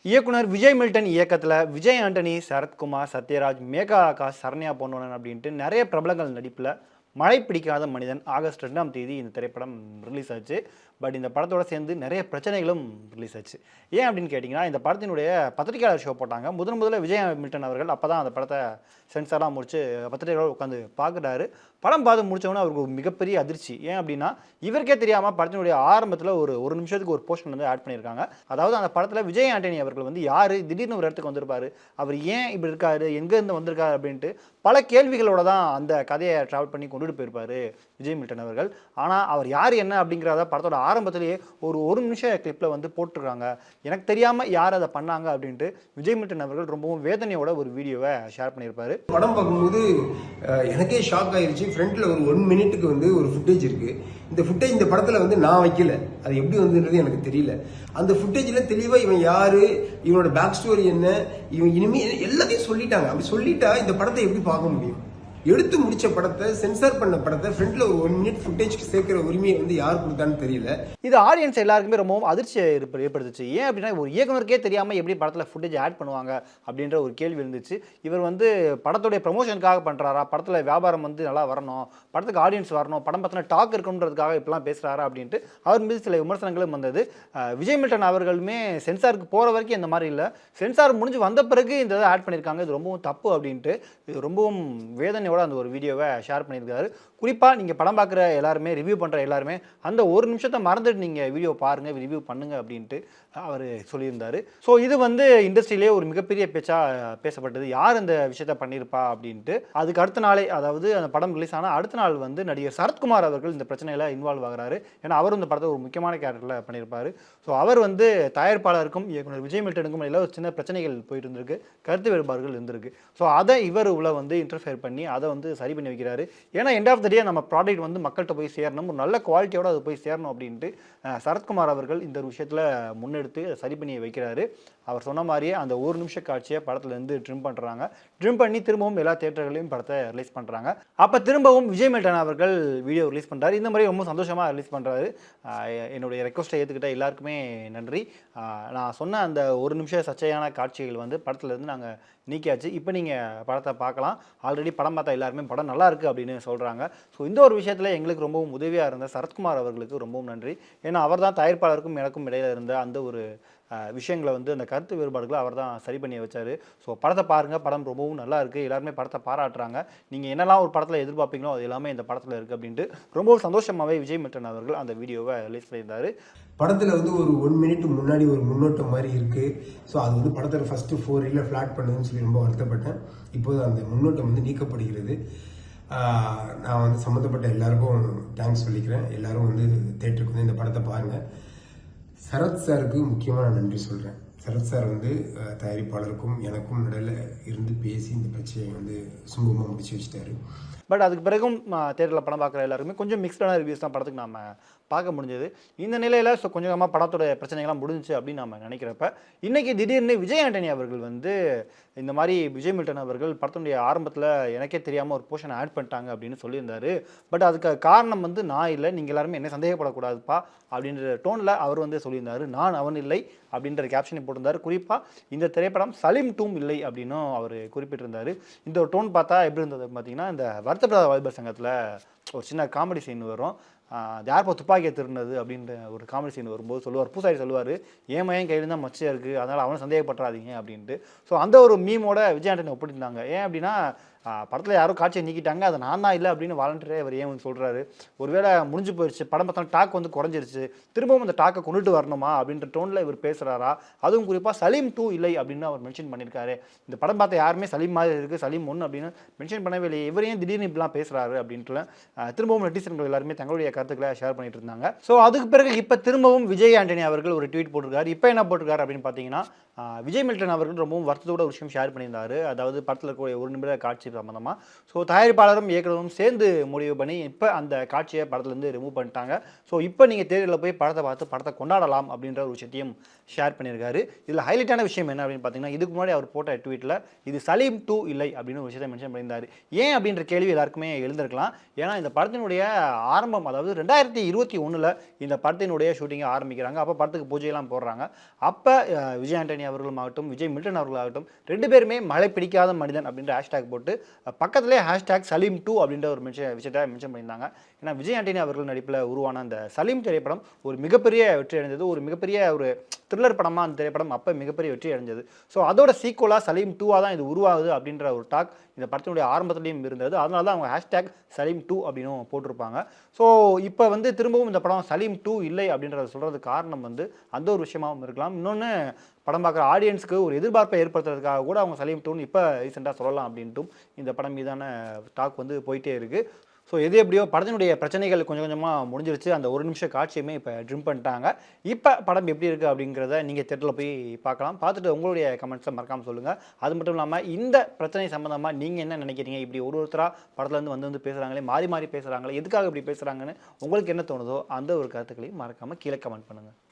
இயக்குனர் விஜய் மில்டன் இயக்கத்தில் விஜய் ஆண்டனி, சரத்குமார், சத்யராஜ், மேகா ஆகாஷ், சரண்யா பொன்வனன் அப்படின்ட்டு நிறைய பிரபலங்கள் நடிப்பில் மழை பிடிக்காத மனிதன் ஆகஸ்ட் 2ஆம் தேதி இந்த திரைப்படம் ரிலீஸ் ஆச்சு. பட் இந்த படத்தோட சேர்ந்து நிறைய பிரச்சனைகளும் ரிலீஸ் ஆச்சு. ஏன் அப்படின்னு கேட்டிங்கன்னா, இந்த படத்தினுடைய பத்திரிகையாளர் ஷோ போட்டாங்க. முதல்ல விஜய் மில்டன் அவர்கள் அப்போ தான் அந்த படத்தை சென்சார்லாம் முடிச்சு பத்திரிகையாளர் உட்காந்து பார்க்குறாரு. படம் பார்த்து முடித்தவொடனே அவருக்கு ஒரு மிகப்பெரிய அதிர்ச்சி. ஏன் அப்படின்னா, இவருக்கே தெரியாமல் படத்தினுடைய ஆரம்பத்தில் ஒரு நிமிஷத்துக்கு ஒரு போர்ஷன் வந்து ஆட் பண்ணியிருக்காங்க. அதாவது அந்த படத்தில் விஜய் ஆண்டனி அவர்கள் வந்து யார், திடீர்னு ஒரு இடத்துக்கு வந்திருப்பார், அவர் ஏன் இப்படி இருக்காரு, எங்கேருந்து வந்திருக்காரு அப்படின்ட்டு பல கேள்விகளோட தான் அந்த கதையை ட்ராவல் பண்ணி கொண்டுட்டு போயிருப்பார் விஜய் மில்டன் அவர்கள். ஆனால் அவர் யார் என்ன அப்படிங்கிறத படத்தோட ஆரம்பத்திலேயே ஒரு நிமிஷம் கிளிப்பில் வந்து போட்டிருக்காங்க. எனக்கு தெரியாமல் யார் அதை பண்ணாங்க அப்படின்ட்டு விஜய் மில்டன் அவர்கள் ரொம்பவும் வேதனையோட ஒரு வீடியோவை ஷேர் பண்ணியிருப்பாரு. படம் பார்க்கும்போது எனக்கே ஷாக் ஆயிடுச்சு. ஃப்ரண்ட்ல ஒரு 1 மினிட்டுக்கு வந்து ஒரு ஃபுட்டேஜ் இருக்கு. இந்த ஃபுட்டேஜ் இந்த படத்துல வந்து நான் வைக்கல, அது எப்படி வந்துன்றது எனக்கு தெரியல. அந்த ஃபுட்டேஜ்ல தெளிவா இவன் யாரு, இவனோட பேக் ஸ்டோரி என்ன, இவன் இனிமே எல்லாத்தையும் சொல்லிட்டாங்க. அப்படி சொல்லிட்டா இந்த படத்தை எப்படி பார்க்க முடியும்? எடுத்து முடிச்ச படத்தை, சென்சார் பண்ண படத்தை ஃப்ரண்ட்ல ஒரு 1 மினிட் ஃபுட்டேஜ்க்கு சேர்க்கிற உரிமையை வந்து யார் கொடுத்தான்னு தெரியல. இது ஆடியன்ஸ் எல்லாருக்குமே ரொம்பவும் அதிர்ச்சியை ஏற்படுத்துச்சு. ஏன் அப்படின்னா, ஒரு இயக்குனருக்கே தெரியாமல் எப்படி படத்தில் ஃபுட்டேஜ் ஆட் பண்ணுவாங்க அப்படின்ற ஒரு கேள்வி இருந்துச்சு. இவர் வந்து படத்துடைய ப்ரமோஷனுக்காக பண்ணுறாரா, படத்தில் வியாபாரம் வந்து நல்லா வரணும், படத்துக்கு ஆடியன்ஸ் வரணும், படம் பற்றின டாக் இருக்கணுன்றதுக்காக இப்படிலாம் பேசுகிறாரா அப்படின்ட்டு அவர் மீது சில விமர்சனங்களும் வந்தது. விஜய் மில்டன் அவர்களுமே சென்சாருக்கு போகிற வரைக்கும் இந்த மாதிரி இல்லை, சென்சார் முடிஞ்சு வந்த பிறகு இந்த இதை ஆட் பண்ணியிருக்காங்க, இது ரொம்பவும் தப்பு அப்படின்ட்டு இது ரொம்பவும் வேதனையோட அந்த ஒரு வீடியோவை ஷேர் பண்ணியிருக்காரு. குறிப்பாக நீங்கள் படம் பார்க்குற எல்லாருமே, ரிவ்யூ பண்ணுற எல்லாருமே அந்த ஒரு நிமிஷத்தை மறந்துட்டு நீங்கள் வீடியோ பாருங்கள், ரிவ்யூ பண்ணுங்க அப்படின்ட்டு அவர் சொல்லியிருந்தார். ஸோ இது வந்து இண்டஸ்ட்ரியிலே ஒரு மிகப்பெரிய பேசப்பட்டது. யார் இந்த விஷயத்த பண்ணியிருப்பா அப்படின்ட்டு. அதுக்கு அடுத்த நாளே, அதாவது அந்த படம் ரிலீஸ் ஆனால் அடுத்த நாள் வந்து நடிகர் சரத்குமார் அவர்கள் இந்த பிரச்சனையில் இன்வால்வ் ஆகிறாரு. ஏன்னா அவரும் இந்த படத்தை ஒரு முக்கியமான கேரக்டரில் பண்ணியிருப்பார். ஸோ அவர் வந்து தயாரிப்பாளருக்கும் இயக்குனர் விஜய் மில்டனுக்கும் இடையில ஒரு சின்ன பிரச்சனைகள் போயிட்டு இருந்திருக்கு, கருத்து வேறுபாடுகள் இருந்திருக்கு. ஸோ அதை இவர் உள்ள வந்து இன்டர்ஃபியர் பண்ணி அதை வந்து சரி பண்ணி வைக்கிறாரு. ஏன்னா எண்ட் ஆஃப் த டே நம்ம ப்ராடக்ட் வந்து மக்கள்கிட்ட போய் சேரணும், ஒரு நல்ல குவாலிட்டியோட அது போய் சேரணும் அப்படின்ட்டு சரத்குமார் அவர்கள் இந்த விஷயத்தில் முன்னெடுத்து சரி பண்ணி வைக்கிறாரு. அவர் சொன்ன மாதிரியே அந்த ஒரு நிமிஷ காட்சியை படத்துலேருந்து ட்ரிம் பண்ணுறாங்க. ட்ரிம் பண்ணி திரும்பவும் எல்லா தியேட்டர்களையும் படத்தை ரிலீஸ் பண்ணுறாங்க. அப்போ திரும்பவும் விஜய் மில்டன் அவர்கள் வீடியோ ரிலீஸ் பண்ணுறாரு. இந்த மாதிரி ரொம்ப சந்தோஷமாக ரிலீஸ் பண்ணுறாரு. என்னுடைய ரெக்வஸ்ட்டை ஏற்றுக்கிட்ட எல்லாருக்குமே நன்றி. நான் சொன்ன அந்த ஒரு நிமிஷ சர்ச்சையான காட்சிகள் வந்து படத்துலேருந்து நாங்கள் நீக்கியாச்சு. இப்போ நீங்கள் படத்தை பார்க்கலாம். ஆல்ரெடி படம் பார்த்தா எல்லாருமே படம் நல்லா இருக்குது அப்படின்னு சொல்கிறாங்க. ஸோ இந்த ஒரு விஷயத்தில் எங்களுக்கு ரொம்பவும் உதவியாக இருந்த சரத்குமார் அவர்களுக்கு ரொம்பவும் நன்றி. ஏன்னா அவர் தான் தயாரிப்பாளருக்கும் எனக்கும் இடையில இருந்த அந்த ஒரு விஷயங்களை வந்து அந்த கருத்து வேறுபாடுகளை அவர் தான் சரி பண்ணி வச்சார். ஸோ படத்தை பாருங்கள், படம் ரொம்பவும் நல்லா இருக்குது, எல்லாருமே படத்தை பாராட்டுறாங்க. நீங்கள் என்னெல்லாம் ஒரு படத்தில் எதிர்பார்ப்பீங்களோ அது எல்லாமே இந்த படத்தில் இருக்குது அப்படின்ட்டு ரொம்பவும் சந்தோஷமாகவே விஜய் மில்டன் அவர்கள் அந்த வீடியோவை ரிலீஸ் பண்ணியிருந்தார். படத்தில் வந்து ஒரு 1 மினிட் முன்னாடி ஒரு முன்னோட்டம் மாதிரி இருக்குது. ஸோ அது வந்து படத்தில் ஃபஸ்ட்டு 4 ரீலில் ஃப்ளாட் பண்ணுதுன்னு சொல்லி ரொம்ப வருத்தப்பட்டேன். இப்போது அந்த முன்னோட்டம் வந்து நீக்கப்படுகிறது. நான் வந்து சம்மந்தப்பட்ட எல்லாருக்கும் தேங்க்ஸ் சொல்லிக்கிறேன். எல்லாரும் வந்து தேட்டருக்கு வந்து இந்த படத்தை பாருங்கள். சரத் சாருக்கு முக்கியமாக நான் நன்றி சொல்கிறேன். சரத் சார் வந்து தயாரிப்பாளருக்கும் எனக்கும் நடுவில் இருந்து பேசி இந்த பிரச்சனையை வந்து சுமூகமாக முடிச்சு வச்சுட்டாரு. பட் அதுக்கு பிறகும் தேட்டரில் படம் பார்க்குற எல்லாருமே கொஞ்சம் மிக்ஸ்டான ரிவ்யூஸ் தான் படத்துக்கு நம்ம பார்க்க முடிஞ்சது. இந்த நிலையில் ஸோ கொஞ்சமாக படத்தோட பிரச்சனைகள்லாம் முடிஞ்சிச்சு அப்படின்னு நம்ம நினைக்கிறப்ப, இன்றைக்கி திடீர்னு விஜய் ஆண்டனி அவர்கள் வந்து இந்த மாதிரி விஜய் மில்டன் அவர்கள் படத்தினுடைய ஆரம்பத்தில் எனக்கே தெரியாமல் ஒரு போர்ஷன் ஆட் பண்ணிட்டாங்க அப்படின்னு சொல்லியிருந்தார். பட் அதுக்கு காரணம் வந்து நான் இல்லை, நீங்கள் எல்லாருமே என்ன சந்தேகப்படக்கூடாதுப்பா அப்படின்ற டோனில் அவர் வந்து சொல்லியிருந்தார். நான் அவன் இல்லை அப்படின்ற கேப்ஷனை போட்டிருந்தார். குறிப்பாக இந்த திரைப்படம் சலீம் 2 இல்லை அப்படின்னும் அவர் குறிப்பிட்டிருந்தார். இந்த ஒரு டோன் பார்த்தா எப்படி இருந்தது பார்த்தீங்கன்னா, இந்த வருத்தப்படாத வாலிபர் சங்கத்தில் ஒரு சின்ன காமெடி சீன் வரும். யார்ப்பா துப்பாக்கியை திருடினது அப்படின்ற ஒரு காமெடி சீன் வரும்போது சொல்லுவார், பூசாரி சொல்லுவார், ஏன் மையன் கையில் தான் மச்சையாக இருக்குது, அதனால் அவனை சந்தேகப்பட்டுறாதீங்க அப்படின்ட்டு. ஸோ அந்த ஒரு மீமோட விஜய் ஆண்டனி ஒப்பிட்டிருந்தாங்க. ஏன் அப்படின்னா, படத்தில் யாரும் காட்சியை நீக்கிட்டாங்க, அதை நான் தான் இல்லை அப்படின்னு வாலண்டியரே அவர் ஏன் வந்து சொல்கிறாரு, ஒருவேளை முடிஞ்சு போயிடுச்சு, படம் பார்த்தா டாக் வந்து குறைஞ்சிருச்சு, திரும்பவும் அந்த டாக்கை கொண்டுட்டு வரணுமா அப்படின்ற டோனில் இவர் பேசுகிறாரா. அதுவும் குறிப்பாக சலீம் 2 இல்லை அப்படின்னு அவர் மென்ஷன் பண்ணியிருக்காரு. இந்த படம் பார்த்த யாருமே சலீம் மாதிரி இருக்குது, சலீம் 1 அப்படின்னு மென்ஷன் பண்ணவே இல்லை, இவர் ஏன் திடீர்னு இப்படிலாம் பேசுகிறாரு அப்படின்ட்டு திரும்பவும் நெட்டிசன்கள் எல்லாருமே தங்களுடைய கருத்துக்களை ஷேர் பண்ணிட்டு இருந்தாங்க. ஸோ அதுக்கு பிறகு இப்போ திரும்பவும் விஜய் ஆண்டனி அவர்கள் ஒரு ட்வீட் போட்டிருக்காரு. இப்போ என்ன போட்டிருக்காரு அப்படின்னு பார்த்தீங்கன்னா, விஜய் மில்டன் அவர்கள் ரொம்பவும் வருத்தத்தோட ஒரு விஷயம் ஷேர் பண்ணியிருந்தார். அதாவது படத்தில் இருக்கக்கூடிய ஒரு நிமிட காட்சி சம்பந்தமாக. ஸோ தயாரிப்பாளரும் இயக்குனரும் சேர்ந்து முடிவு பண்ணி இப்போ அந்த காட்சியை படத்துலேருந்து ரிமூவ் பண்ணிட்டாங்க. ஸோ இப்போ நீங்கள் தேட்டரில் போய் படத்தை பார்த்து படத்தை கொண்டாடலாம் அப்படின்ற ஒரு விஷயத்தையும் ஷேர் பண்ணியிருக்காரு. இதில் ஹைலைட்டான விஷயம் என்ன அப்படின்னு பார்த்தீங்கன்னா, இதுக்கு முன்னாடி அவர் போட்ட ட்வீட்டில் இது சலீம் 2 இல்லை அப்படின்னு ஒரு விஷயத்தை மென்ஷன் பண்ணியிருந்தார். ஏன் அப்படின்ற கேள்வி எல்லாருக்குமே எழுந்திருக்கலாம். ஏன்னா இந்த படத்தினுடைய ஆரம்பம், அதாவது 2021ல் இந்த படத்தினுடைய ஷூட்டிங்கை ஆரம்பிக்கிறாங்க. அப்போ படத்துக்கு பூஜையெல்லாம் போடுறாங்க. அப்போ விஜய் ஆண்டனி அவர்களும் ஆகட்டும், விஜய் மில்டன் அவர்களாகட்டும் 2 பேருமே மழை பிடிக்காத மனிதன் அப்படின்ற ஹேஷ்டேக் போட்டு பக்கத்திலே ஹேஷ்டேக் சலீம் 2 அப்படின்ற ஒரு விஷயத்தை மென்ஷன் பண்ணியிருந்தாங்க. ஏன்னா விஜய் ஆண்டனி அவர்கள் நடிப்பில் உருவான அந்த சலீம் திரைப்படம் ஒரு மிகப்பெரிய வெற்றி அடைந்தது. ஒரு மிகப்பெரிய ஒரு த்ரில்லர் படமாக அந்த திரைப்படம் அப்போ மிகப்பெரிய வெற்றி அடைஞ்சது. ஸோ அதோட சீக்குவலாக சலீம் 2 தான் இது உருவாகுது அப்படின்ற ஒரு டாக் இந்த படத்தினுடைய ஆரம்பத்துலேயும் இருந்தது. அதனால தான் அவங்க ஹேஷ்டேக் சலீம் 2 அப்படின்னு போட்டிருப்பாங்க. ஸோ இப்போ வந்து திரும்பவும் இந்த படம் சலீம் 2 இல்லை அப்படின்றத சொல்கிறதுக்கு காரணம் வந்து அந்த ஒரு விஷயமாகவும் இருக்கலாம். இன்னொன்று, படம் பார்க்குற ஆடியன்ஸ்க்கு ஒரு எதிர்பார்ப்பை ஏற்படுத்துறதுக்காக கூட அவங்க சலீம் 2ன்னு இப்போ ரீசெண்டாக சொல்லலாம் அப்படின்ட்டும் இந்த படம் மீதான டாக் வந்து போயிட்டே இருக்குது. ஸோ எது எப்படியோ படத்தினுடைய பிரச்சனைகள் கொஞ்சம் கொஞ்சமாக முடிஞ்சிருச்சு. அந்த ஒரு நிமிஷ காட்சியுமே இப்போ ட்ரிம் பண்ணிட்டாங்க. இப்போ படம் எப்படி இருக்குது அப்படிங்கிறத நீங்கள் தியேட்டரில் போய் பார்க்கலாம். பார்த்துட்டு உங்களுடைய கமெண்ட்ஸை மறக்காமல் சொல்லுங்கள். அது மட்டும் இல்லாமல் இந்த பிரச்சனை சம்மந்தமாக நீங்கள் என்ன நினைக்கிறீங்க? இப்படி ஒருத்தராக படத்துலேருந்து வந்து பேசுகிறாங்களே, மாறி மாறி பேசுகிறாங்களே, எதுக்காக இப்படி பேசுகிறாங்கன்னு உங்களுக்கு என்ன தோணுதோ அந்த ஒரு கருத்துக்களையும் மறக்காமல் கீழே கமெண்ட் பண்ணுங்கள்.